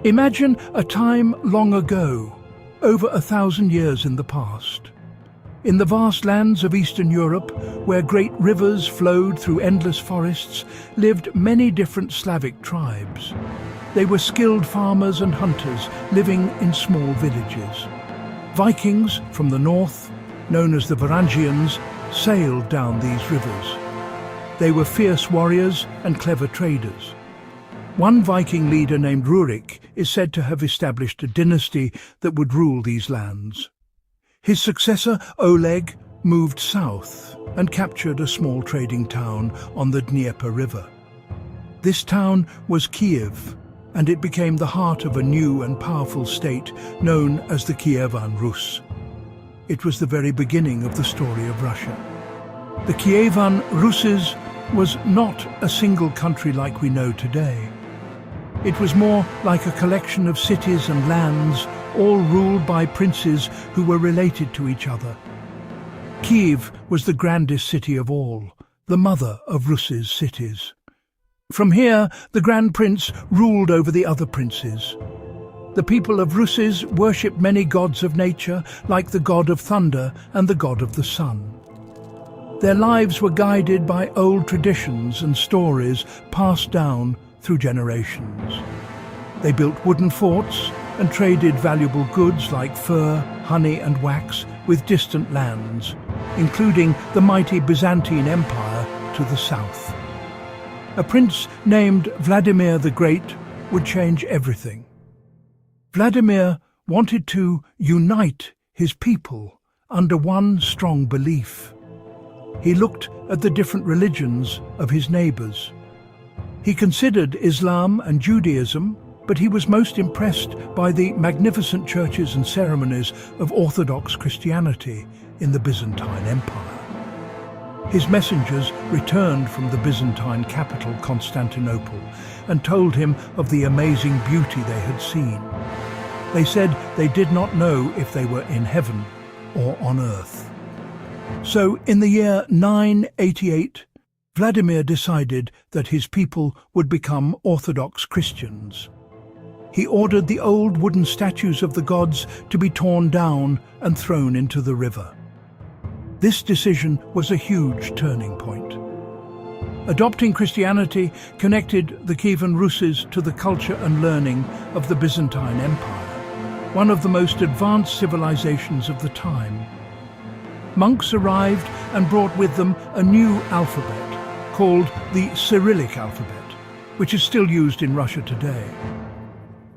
Imagine a time long ago, over 1,000 years in the past. In the vast lands of Eastern Europe, where great rivers flowed through endless forests, lived many different Slavic tribes. They were skilled farmers and hunters living in small villages. Vikings from the north, known as the Varangians, sailed down these rivers. They were fierce warriors and clever traders. One Viking leader named Rurik is said to have established a dynasty that would rule these lands. His successor, Oleg, moved south and captured a small trading town on the Dnieper River. This town was Kiev, and it became the heart of a new and powerful state known as the Kievan Rus. It was the very beginning of the story of Russia. The Kievan Ruses was not a single country like we know today. It was more like a collection of cities and lands, all ruled by princes who were related to each other. Kiev was the grandest city of all, the mother of Rus's cities. From here, the Grand Prince ruled over the other princes. The people of Ruses worshipped many gods of nature, like the god of thunder and the god of the sun. Their lives were guided by old traditions and stories passed down through generations. They built wooden forts and traded valuable goods like fur, honey and wax with distant lands, including the mighty Byzantine Empire to the south. A prince named Vladimir the Great would change everything. Vladimir wanted to unite his people under one strong belief. He looked at the different religions of his neighbors. He considered Islam and Judaism, but he was most impressed by the magnificent churches and ceremonies of Orthodox Christianity in the Byzantine Empire. His messengers returned from the Byzantine capital, Constantinople, and told him of the amazing beauty they had seen. They said they did not know if they were in heaven or on earth. So, in the year 988, Vladimir decided that his people would become Orthodox Christians. He ordered the old wooden statues of the gods to be torn down and thrown into the river. This decision was a huge turning point. Adopting Christianity connected the Kievan Ruses to the culture and learning of the Byzantine Empire, one of the most advanced civilizations of the time. Monks arrived and brought with them a new alphabet, called the Cyrillic alphabet, which is still used in Russia today.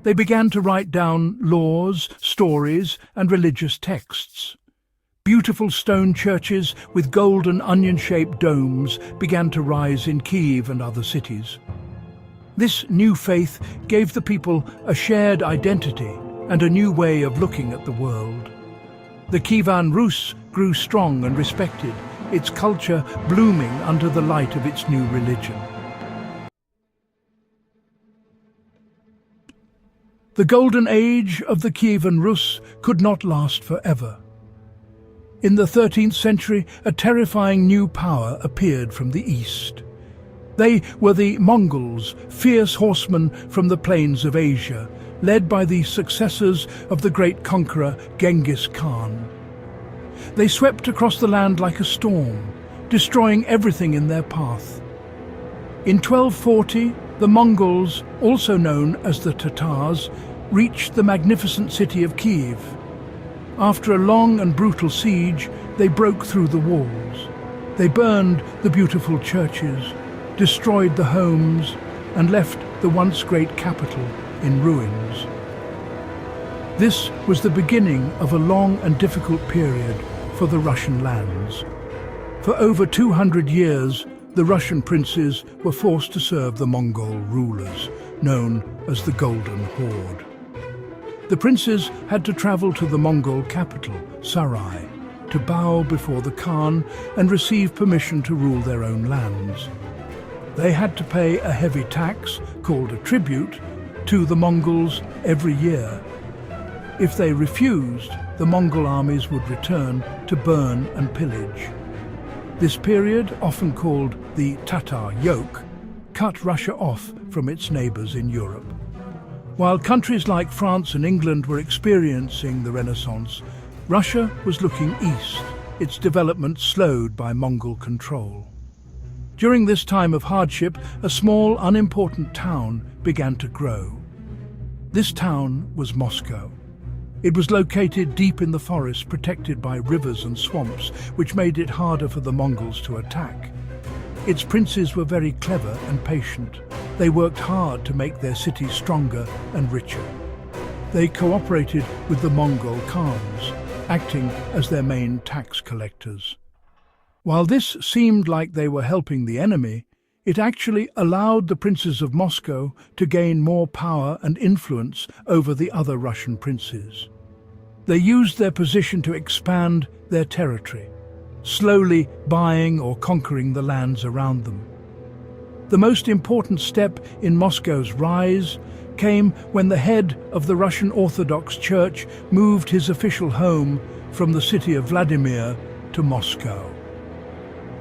They began to write down laws, stories, and religious texts. Beautiful stone churches with golden onion-shaped domes began to rise in Kiev and other cities. This new faith gave the people a shared identity and a new way of looking at the world. The Kievan Rus grew strong and respected, its culture blooming under the light of its new religion. The golden age of the Kievan Rus could not last forever. In the 13th century, a terrifying new power appeared from the east. They were the Mongols, fierce horsemen from the plains of Asia, led by the successors of the great conqueror Genghis Khan. They swept across the land like a storm, destroying everything in their path. In 1240, the Mongols, also known as the Tatars, reached the magnificent city of Kiev. After a long and brutal siege, they broke through the walls. They burned the beautiful churches, destroyed the homes, and left the once great capital in ruins. This was the beginning of a long and difficult period for the Russian lands. For over 200 years, the Russian princes were forced to serve the Mongol rulers, known as the Golden Horde. The princes had to travel to the Mongol capital, Sarai, to bow before the Khan and receive permission to rule their own lands. They had to pay a heavy tax, called a tribute, to the Mongols every year. If they refused, the Mongol armies would return to burn and pillage. This period, often called the Tatar Yoke, cut Russia off from its neighbours in Europe. While countries like France and England were experiencing the Renaissance, Russia was looking east, its development slowed by Mongol control. During this time of hardship, a small, unimportant town began to grow. This town was Moscow. It was located deep in the forest, protected by rivers and swamps, which made it harder for the Mongols to attack. Its princes were very clever and patient. They worked hard to make their city stronger and richer. They cooperated with the Mongol Khans, acting as their main tax collectors. While this seemed like they were helping the enemy, it actually allowed the princes of Moscow to gain more power and influence over the other Russian princes. They used their position to expand their territory, slowly buying or conquering the lands around them. The most important step in Moscow's rise came when the head of the Russian Orthodox Church moved his official home from the city of Vladimir to Moscow.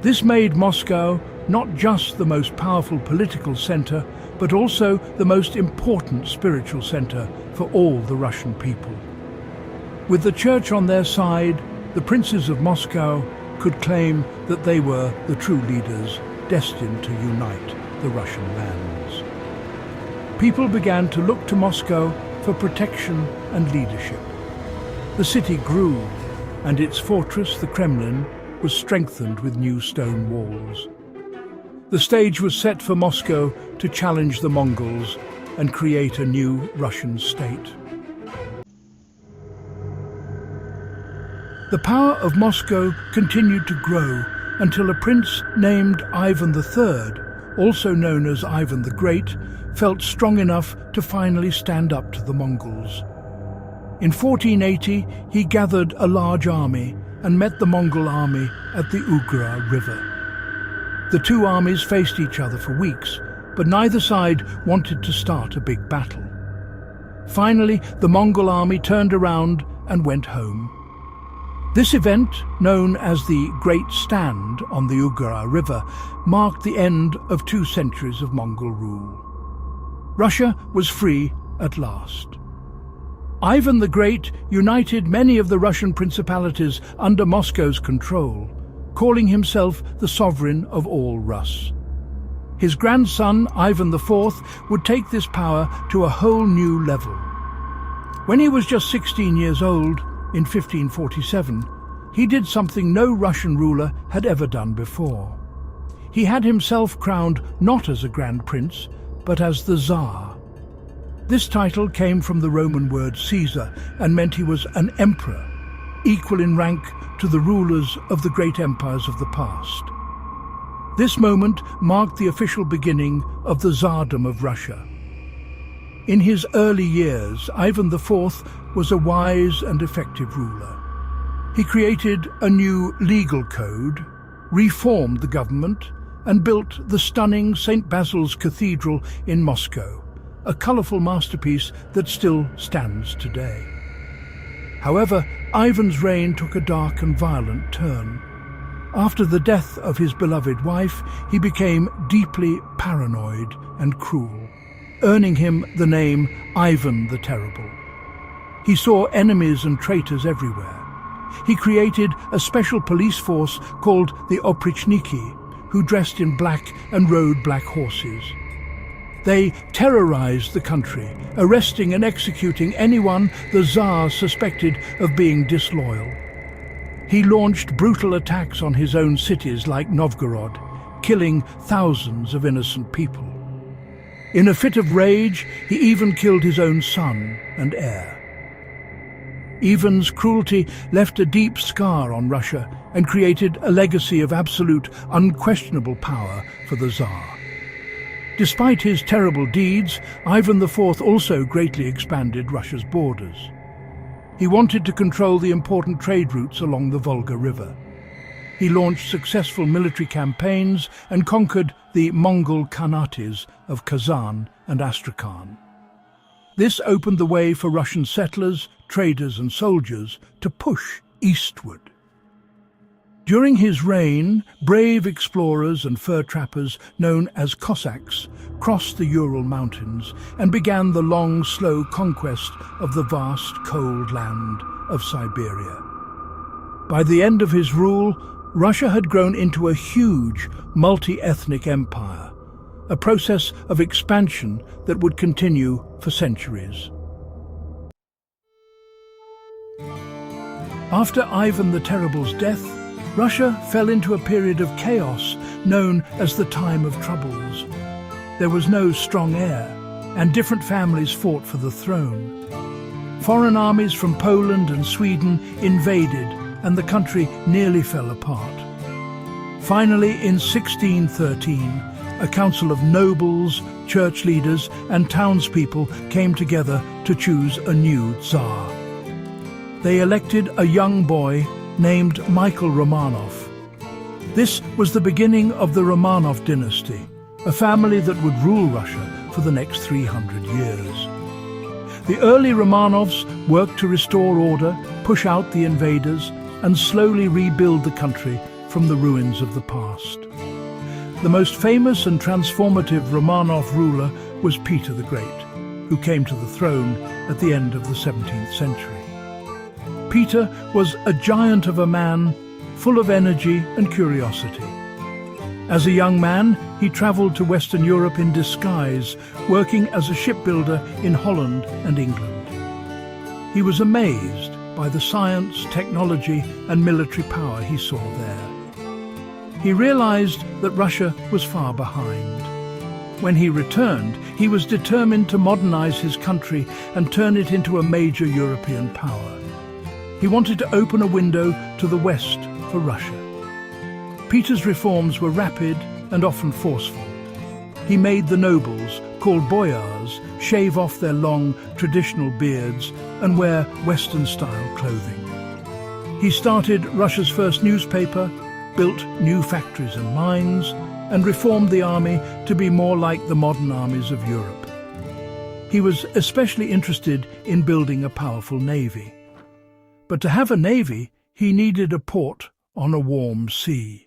This made Moscow not just the most powerful political center, but also the most important spiritual center for all the Russian people. With the church on their side, the princes of Moscow could claim that they were the true leaders destined to unite the Russian lands. People began to look to Moscow for protection and leadership. The city grew, and its fortress, the Kremlin, was strengthened with new stone walls. The stage was set for Moscow to challenge the Mongols and create a new Russian state. The power of Moscow continued to grow until a prince named Ivan III, also known as Ivan the Great, felt strong enough to finally stand up to the Mongols. In 1480, he gathered a large army and met the Mongol army at the Ugra River. The two armies faced each other for weeks, but neither side wanted to start a big battle. Finally, the Mongol army turned around and went home. This event, known as the Great Stand on the Ugra River, marked the end of 2 centuries of Mongol rule. Russia was free at last. Ivan the Great united many of the Russian principalities under Moscow's control, calling himself the sovereign of all Rus. His grandson, Ivan IV, would take this power to a whole new level. When he was just 16 years old, in 1547, he did something no Russian ruler had ever done before. He had himself crowned not as a Grand Prince, but as the Tsar. This title came from the Roman word Caesar and meant he was an emperor, equal in rank to the rulers of the great empires of the past. This moment marked the official beginning of the Tsardom of Russia. In his early years, Ivan IV was a wise and effective ruler. He created a new legal code, reformed the government, and built the stunning St. Basil's Cathedral in Moscow, a colorful masterpiece that still stands today. However, Ivan's reign took a dark and violent turn. After the death of his beloved wife, he became deeply paranoid and cruel, earning him the name Ivan the Terrible. He saw enemies and traitors everywhere. He created a special police force called the Oprichniki, who dressed in black and rode black horses. They terrorized the country, arresting and executing anyone the Tsar suspected of being disloyal. He launched brutal attacks on his own cities like Novgorod, killing thousands of innocent people. In a fit of rage, he even killed his own son and heir. Ivan's cruelty left a deep scar on Russia and created a legacy of absolute, unquestionable power for the Tsar. Despite his terrible deeds, Ivan IV also greatly expanded Russia's borders. He wanted to control the important trade routes along the Volga River. He launched successful military campaigns and conquered the Mongol Khanates of Kazan and Astrakhan. This opened the way for Russian settlers, traders and soldiers to push eastward. During his reign, brave explorers and fur trappers known as Cossacks crossed the Ural Mountains and began the long, slow conquest of the vast, cold land of Siberia. By the end of his rule, Russia had grown into a huge, multi-ethnic empire, a process of expansion that would continue for centuries. After Ivan the Terrible's death, Russia fell into a period of chaos known as the Time of Troubles. There was no strong heir, and different families fought for the throne. Foreign armies from Poland and Sweden invaded, and the country nearly fell apart. Finally, in 1613, a council of nobles, church leaders, and townspeople came together to choose a new Tsar. They elected a young boy named Michael Romanov. This was the beginning of the Romanov dynasty, a family that would rule Russia for the next 300 years. The early Romanovs worked to restore order, push out the invaders, and slowly rebuild the country from the ruins of the past. The most famous and transformative Romanov ruler was Peter the Great, who came to the throne at the end of the 17th century. Peter was a giant of a man, full of energy and curiosity. As a young man, he travelled to Western Europe in disguise, working as a shipbuilder in Holland and England. He was amazed by the science, technology, and military power he saw there. He realized that Russia was far behind. When he returned, he was determined to modernize his country and turn it into a major European power. He wanted to open a window to the West for Russia. Peter's reforms were rapid and often forceful. He made the nobles, called boyars, shave off their long, traditional beards and wear Western-style clothing. He started Russia's first newspaper, built new factories and mines, and reformed the army to be more like the modern armies of Europe. He was especially interested in building a powerful navy. But to have a navy, he needed a port on a warm sea.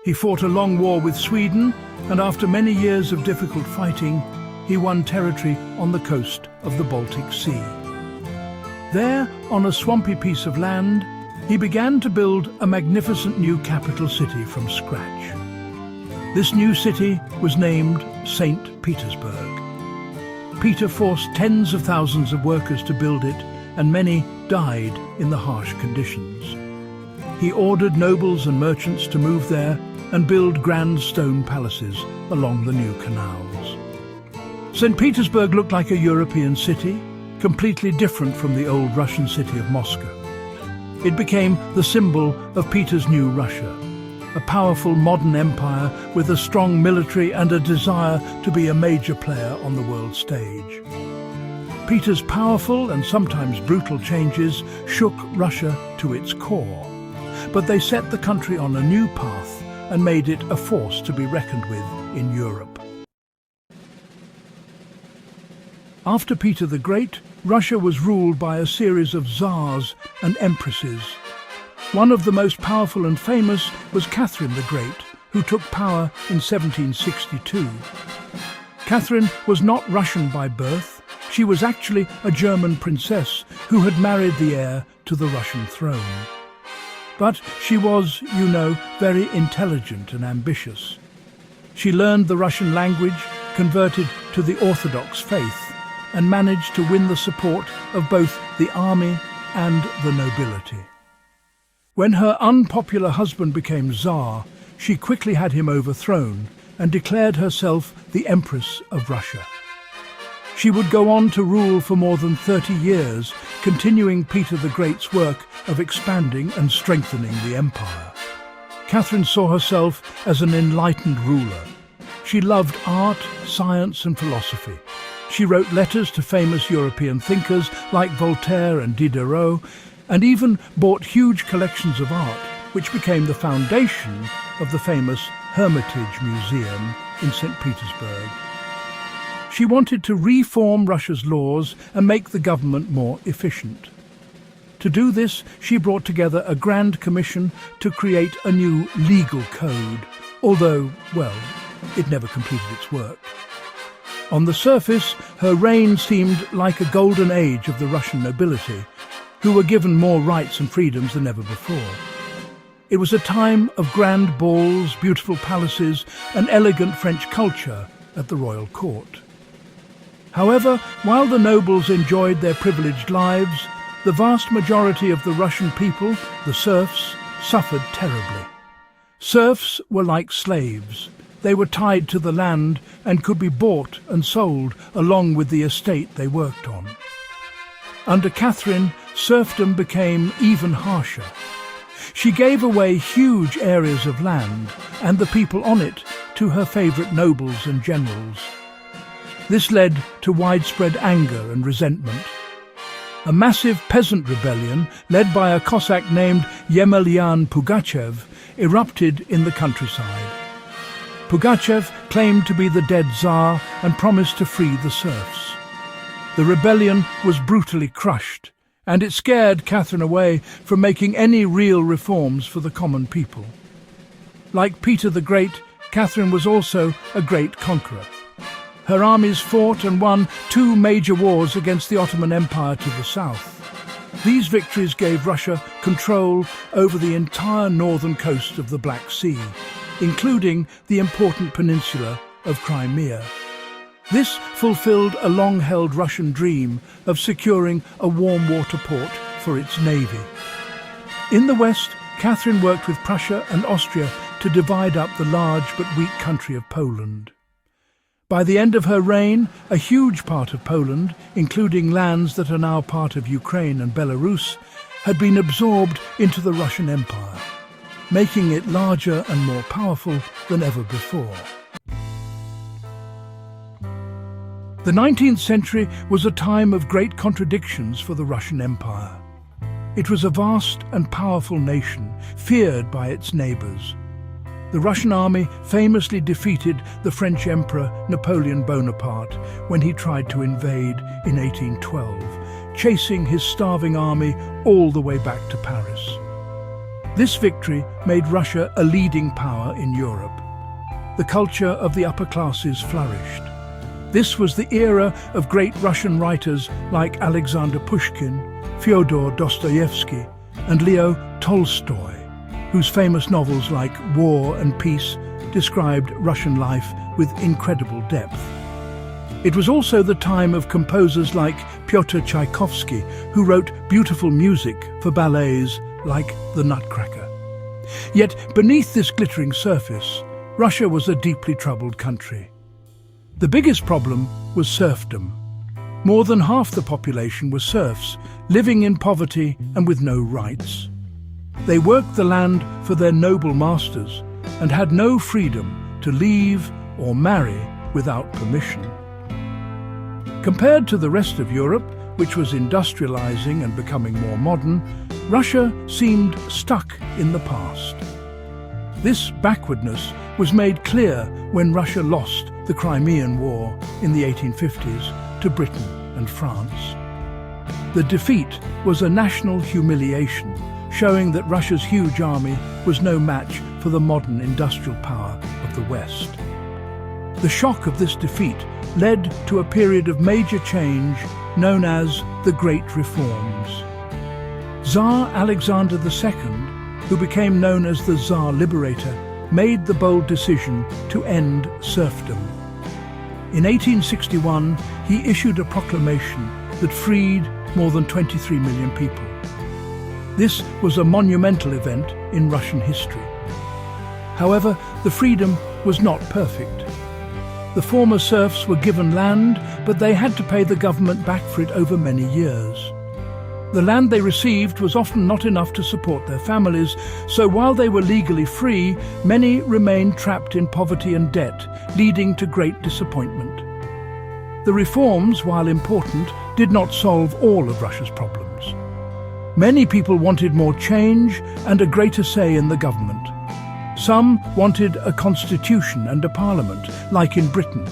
He fought a long war with Sweden, and after many years of difficult fighting, he won territory on the coast of the Baltic Sea. There, on a swampy piece of land, he began to build a magnificent new capital city from scratch. This new city was named St. Petersburg. Peter forced tens of thousands of workers to build it, and many died in the harsh conditions. He ordered nobles and merchants to move there and build grand stone palaces along the new canals. St. Petersburg looked like a European city, completely different from the old Russian city of Moscow. It became the symbol of Peter's new Russia, a powerful modern empire with a strong military and a desire to be a major player on the world stage. Peter's powerful and sometimes brutal changes shook Russia to its core, but they set the country on a new path and made it a force to be reckoned with in Europe. After Peter the Great, Russia was ruled by a series of czars and empresses. One of the most powerful and famous was Catherine the Great, who took power in 1762. Catherine was not Russian by birth. She was actually a German princess who had married the heir to the Russian throne. But she was, very intelligent and ambitious. She learned the Russian language, converted to the Orthodox faith, and managed to win the support of both the army and the nobility. When her unpopular husband became Tsar, she quickly had him overthrown and declared herself the Empress of Russia. She would go on to rule for more than 30 years, continuing Peter the Great's work of expanding and strengthening the empire. Catherine saw herself as an enlightened ruler. She loved art, science and philosophy. She wrote letters to famous European thinkers like Voltaire and Diderot, and even bought huge collections of art, which became the foundation of the famous Hermitage Museum in St. Petersburg. She wanted to reform Russia's laws and make the government more efficient. To do this, she brought together a grand commission to create a new legal code, although, well, it never completed its work. On the surface, her reign seemed like a golden age of the Russian nobility, who were given more rights and freedoms than ever before. It was a time of grand balls, beautiful palaces, and elegant French culture at the royal court. However, while the nobles enjoyed their privileged lives, the vast majority of the Russian people, the serfs, suffered terribly. Serfs were like slaves. They were tied to the land and could be bought and sold along with the estate they worked on. Under Catherine, serfdom became even harsher. She gave away huge areas of land and the people on it to her favourite nobles and generals. This led to widespread anger and resentment. A massive peasant rebellion, led by a Cossack named Yemelyan Pugachev, erupted in the countryside. Pugachev claimed to be the dead Tsar and promised to free the serfs. The rebellion was brutally crushed, and it scared Catherine away from making any real reforms for the common people. Like Peter the Great, Catherine was also a great conqueror. Her armies fought and won 2 major wars against the Ottoman Empire to the south. These victories gave Russia control over the entire northern coast of the Black Sea, including the important peninsula of Crimea. This fulfilled a long-held Russian dream of securing a warm water port for its navy. In the west, Catherine worked with Prussia and Austria to divide up the large but weak country of Poland. By the end of her reign, a huge part of Poland, including lands that are now part of Ukraine and Belarus, had been absorbed into the Russian Empire, making it larger and more powerful than ever before. The 19th century was a time of great contradictions for the Russian Empire. It was a vast and powerful nation, feared by its neighbours. The Russian army famously defeated the French Emperor Napoleon Bonaparte when he tried to invade in 1812, chasing his starving army all the way back to Paris. This victory made Russia a leading power in Europe. The culture of the upper classes flourished. This was the era of great Russian writers like Alexander Pushkin, Fyodor Dostoevsky, and Leo Tolstoy, whose famous novels like War and Peace described Russian life with incredible depth. It was also the time of composers like Pyotr Tchaikovsky, who wrote beautiful music for ballets like The Nutcracker. Yet beneath this glittering surface, Russia was a deeply troubled country. The biggest problem was serfdom. More than half the population were serfs, living in poverty and with no rights. They worked the land for their noble masters and had no freedom to leave or marry without permission. Compared to the rest of Europe, which was industrializing and becoming more modern, Russia seemed stuck in the past. This backwardness was made clear when Russia lost the Crimean War in the 1850s to Britain and France. The defeat was a national humiliation, showing that Russia's huge army was no match for the modern industrial power of the West. The shock of this defeat led to a period of major change known as the Great Reforms. Tsar Alexander II, who became known as the Tsar Liberator, made the bold decision to end serfdom. In 1861, he issued a proclamation that freed more than 23 million people. This was a monumental event in Russian history. However, the freedom was not perfect. The former serfs were given land, but they had to pay the government back for it over many years. The land they received was often not enough to support their families, so while they were legally free, many remained trapped in poverty and debt, leading to great disappointment. The reforms, while important, did not solve all of Russia's problems. Many people wanted more change and a greater say in the government. Some wanted a constitution and a parliament, like in Britain.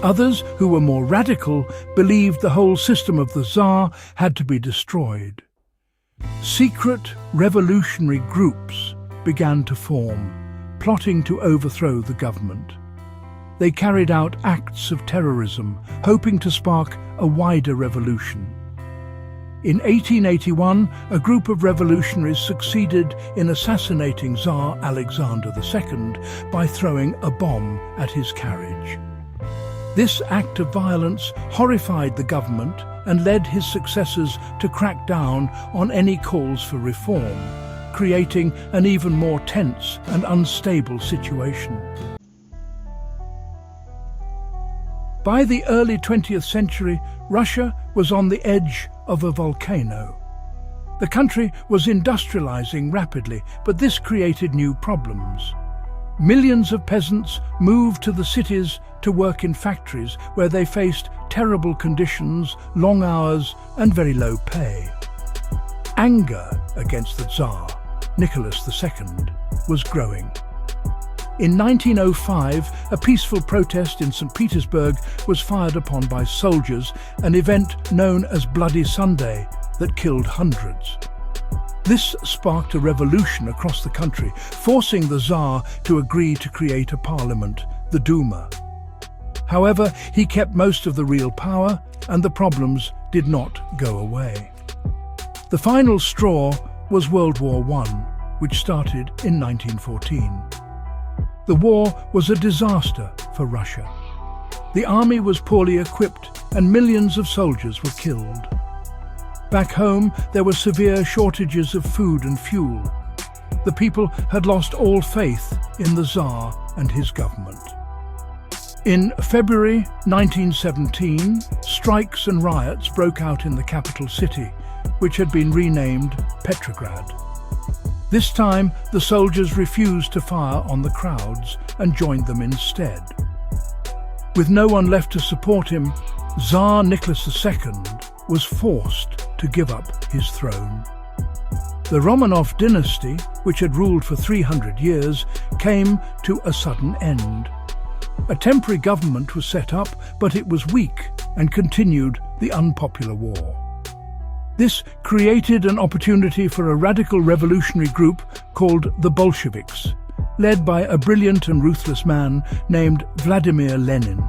Others, who were more radical, believed the whole system of the Tsar had to be destroyed. Secret revolutionary groups began to form, plotting to overthrow the government. They carried out acts of terrorism, hoping to spark a wider revolution. In 1881, a group of revolutionaries succeeded in assassinating Tsar Alexander II by throwing a bomb at his carriage. This act of violence horrified the government and led his successors to crack down on any calls for reform, creating an even more tense and unstable situation. By the early 20th century, Russia was on the edge of a volcano. The country was industrializing rapidly, but this created new problems. Millions of peasants moved to the cities to work in factories where they faced terrible conditions, long hours, and very low pay. Anger against the Tsar, Nicholas II, was growing. In 1905, a peaceful protest in St. Petersburg was fired upon by soldiers, an event known as Bloody Sunday that killed hundreds. This sparked a revolution across the country, forcing the Tsar to agree to create a parliament, the Duma. However, he kept most of the real power, and the problems did not go away. The final straw was World War I, which started in 1914. The war was a disaster for Russia. The army was poorly equipped and millions of soldiers were killed. Back home, there were severe shortages of food and fuel. The people had lost all faith in the Tsar and his government. In February 1917, strikes and riots broke out in the capital city, which had been renamed Petrograd. This time, the soldiers refused to fire on the crowds and joined them instead. With no one left to support him, Tsar Nicholas II was forced to give up his throne. The Romanov dynasty, which had ruled for 300 years, came to a sudden end. A temporary government was set up, but it was weak and continued the unpopular war. This created an opportunity for a radical revolutionary group called the Bolsheviks, led by a brilliant and ruthless man named Vladimir Lenin.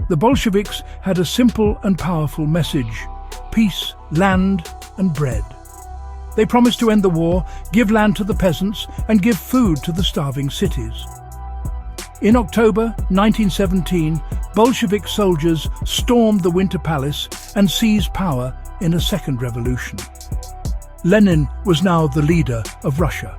The Bolsheviks had a simple and powerful message: peace, land, and bread. They promised to end the war, give land to the peasants, and give food to the starving cities. In October 1917, Bolshevik soldiers stormed the Winter Palace and seized power in a second revolution. Lenin was now the leader of Russia.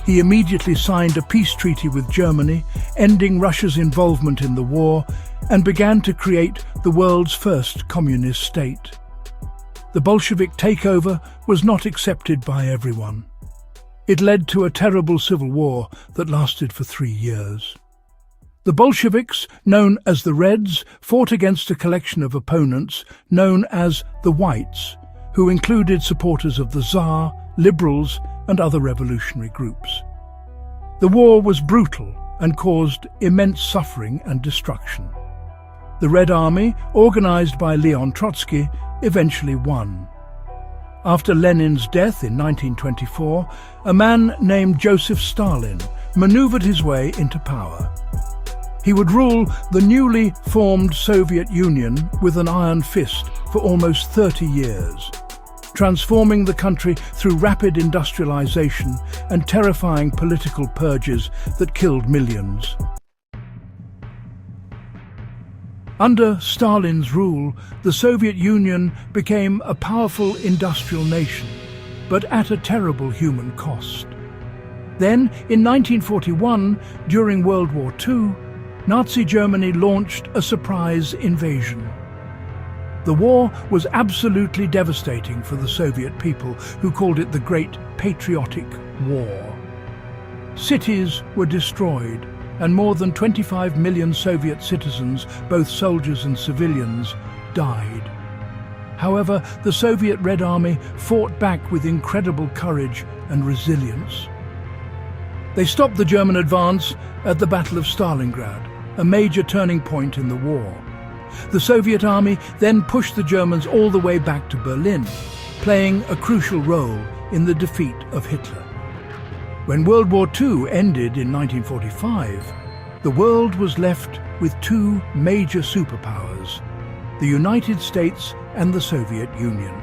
He immediately signed a peace treaty with Germany, ending Russia's involvement in the war, and began to create the world's first communist state. The Bolshevik takeover was not accepted by everyone. It led to a terrible civil war that lasted for 3 years. The Bolsheviks, known as the Reds, fought against a collection of opponents known as the Whites, who included supporters of the Tsar, liberals, and other revolutionary groups. The war was brutal and caused immense suffering and destruction. The Red Army, organized by Leon Trotsky, eventually won. After Lenin's death in 1924, a man named Joseph Stalin maneuvered his way into power. He would rule the newly formed Soviet Union with an iron fist for almost 30 years, transforming the country through rapid industrialization and terrifying political purges that killed millions. Under Stalin's rule, the Soviet Union became a powerful industrial nation, but at a terrible human cost. Then, in 1941, during World War II, Nazi Germany launched a surprise invasion. The war was absolutely devastating for the Soviet people, who called it the Great Patriotic War. Cities were destroyed, and more than 25 million Soviet citizens, both soldiers and civilians, died. However, the Soviet Red Army fought back with incredible courage and resilience. They stopped the German advance at the Battle of Stalingrad, a major turning point in the war. The Soviet army then pushed the Germans all the way back to Berlin. playing a crucial role in the defeat of Hitler. When World War II ended in 1945, the world was left with two major superpowers, the United States and the Soviet Union.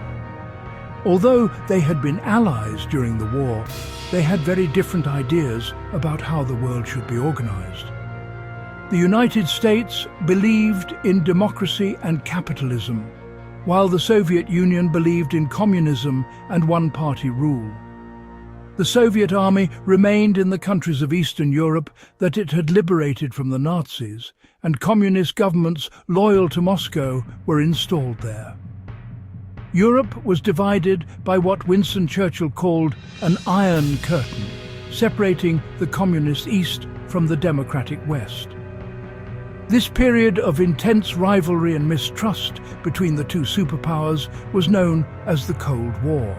Although they had been allies during the war, they had very different ideas about how the world should be organized. The United States believed in democracy and capitalism, while the Soviet Union believed in communism and one-party rule. The Soviet army remained in the countries of Eastern Europe that it had liberated from the Nazis, and communist governments loyal to Moscow were installed there. Europe was divided by what Winston Churchill called an Iron Curtain, separating the communist East from the democratic West. This period of intense rivalry and mistrust between the two superpowers was known as the Cold War.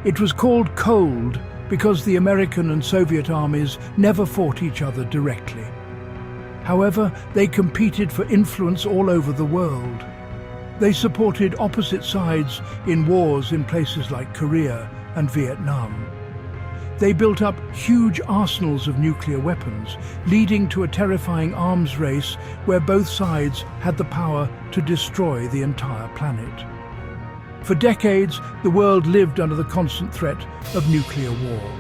It was called cold because the American and Soviet armies never fought each other directly. However, they competed for influence all over the world. They supported opposite sides in wars in places like Korea and Vietnam. They built up huge arsenals of nuclear weapons, leading to a terrifying arms race where both sides had the power to destroy the entire planet. For decades, the world lived under the constant threat of nuclear war.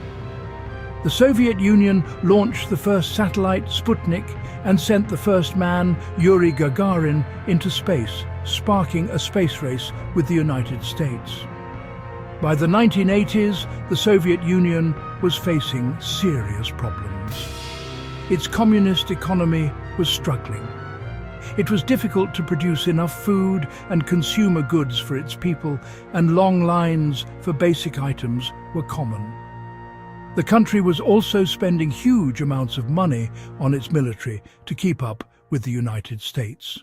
The Soviet Union launched the first satellite, Sputnik, and sent the first man, Yuri Gagarin, into space, sparking a space race with the United States. By the 1980s, the Soviet Union was facing serious problems. Its communist economy was struggling. It was difficult to produce enough food and consumer goods for its people, and long lines for basic items were common. The country was also spending huge amounts of money on its military to keep up with the United States.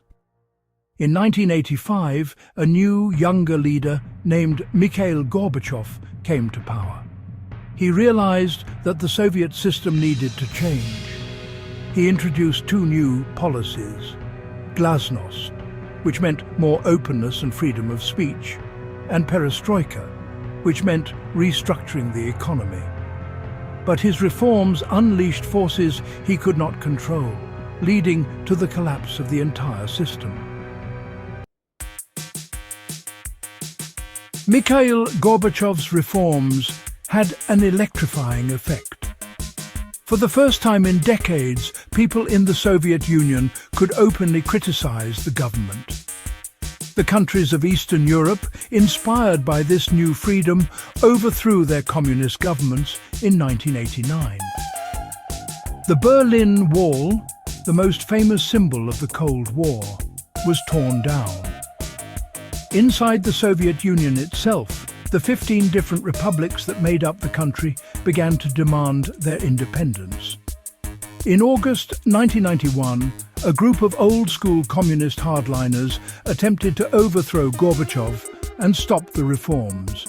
In 1985, a new, younger leader named Mikhail Gorbachev came to power. He realized that the Soviet system needed to change. He introduced two new policies: glasnost, which meant more openness and freedom of speech, and perestroika, which meant restructuring the economy. But his reforms unleashed forces he could not control, leading to the collapse of the entire system. Mikhail Gorbachev's reforms had an electrifying effect. For the first time in decades, people in the Soviet Union could openly criticize the government. The countries of Eastern Europe, inspired by this new freedom, overthrew their communist governments in 1989. The Berlin Wall, the most famous symbol of the Cold War, was torn down. Inside the Soviet Union itself, the 15 different republics that made up the country began to demand their independence. In August 1991, a group of old-school communist hardliners attempted to overthrow Gorbachev and stop the reforms.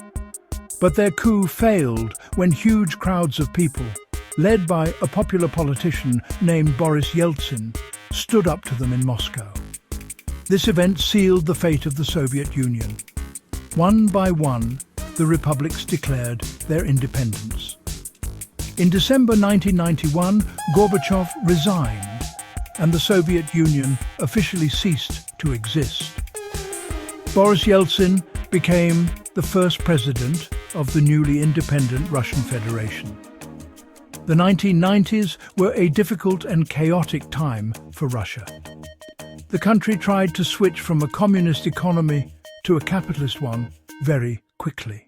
But their coup failed when huge crowds of people, led by a popular politician named Boris Yeltsin, stood up to them in Moscow. This event sealed the fate of the Soviet Union. One by one, the republics declared their independence. In December 1991, Gorbachev resigned, and the Soviet Union officially ceased to exist. Boris Yeltsin became the first president of the newly independent Russian Federation. The 1990s were a difficult and chaotic time for Russia. The country tried to switch from a communist economy to a capitalist one very quickly.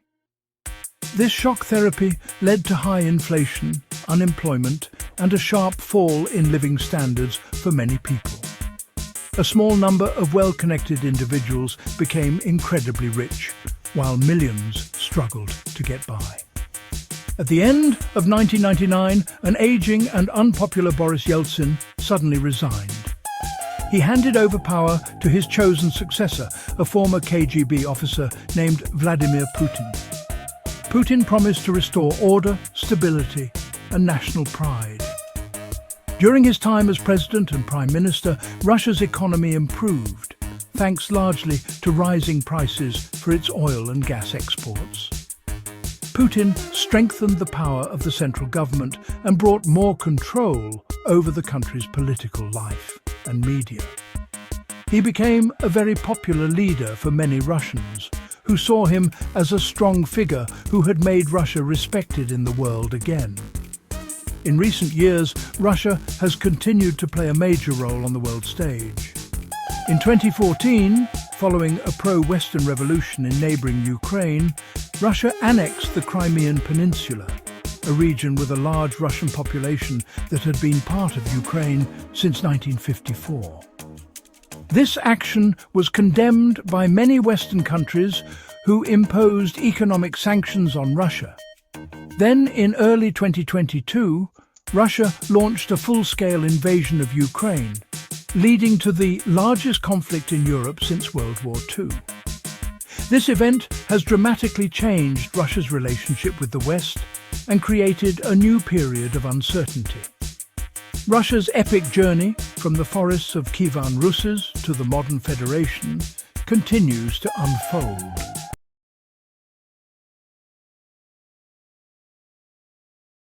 This shock therapy led to high inflation, unemployment, and a sharp fall in living standards for many people. A small number of well-connected individuals became incredibly rich, while millions struggled to get by. At the end of 1999, an aging and unpopular Boris Yeltsin suddenly resigned. He handed over power to his chosen successor, a former KGB officer named Vladimir Putin. Putin promised to restore order, stability, and national pride. During his time as president and prime minister, Russia's economy improved. thanks largely to rising prices for its oil and gas exports. Putin strengthened the power of the central government and brought more control over the country's political life and media. He became a very popular leader for many Russians, who saw him as a strong figure who had made Russia respected in the world again. In recent years, Russia has continued to play a major role on the world stage. In 2014, following a pro-Western revolution in neighbouring Ukraine, Russia annexed the Crimean Peninsula, a region with a large Russian population that had been part of Ukraine since 1954. This action was condemned by many Western countries who imposed economic sanctions on Russia. Then, in early 2022, Russia launched a full-scale invasion of Ukraine, leading to the largest conflict in Europe since World War II. This event has dramatically changed Russia's relationship with the West and created a new period of uncertainty. Russia's epic journey from the forests of Kievan Rus to the modern federation continues to unfold.